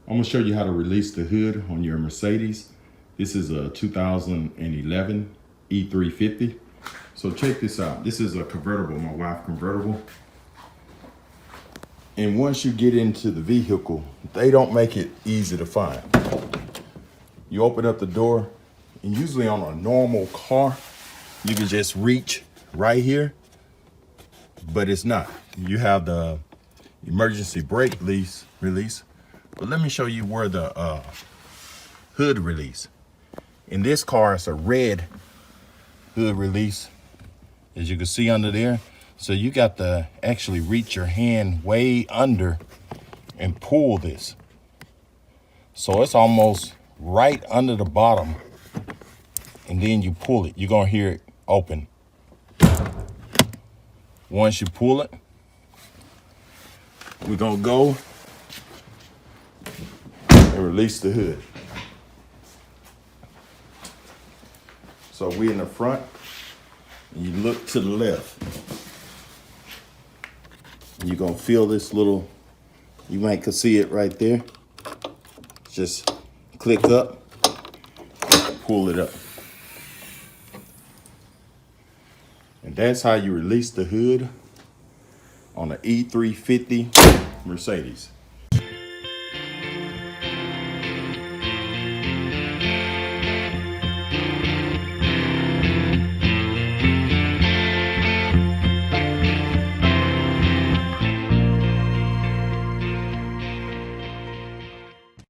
I'm gonna show you how to release the hood on your Mercedes. This is a 2011 E350. So check this out. This is a convertible, my wife's convertible. And once you get into the vehicle, they don't make it easy to find. You open up the door, and usually on a normal car, you can just reach right here, but it's not. You have the emergency brake release. But let me show you where the hood release. In this car, it's a red hood release, as you can see under there. So you got to actually reach your hand way under and pull this. So it's almost right under the bottom, and then you pull it. You're gonna hear it open. Once you pull it, we're gonna go and release the hood. So we in the front, and you look to the left. You're gonna feel this little, you might can see it right there. Just click up, pull it up. And that's how you release the hood on an E350 Mercedes.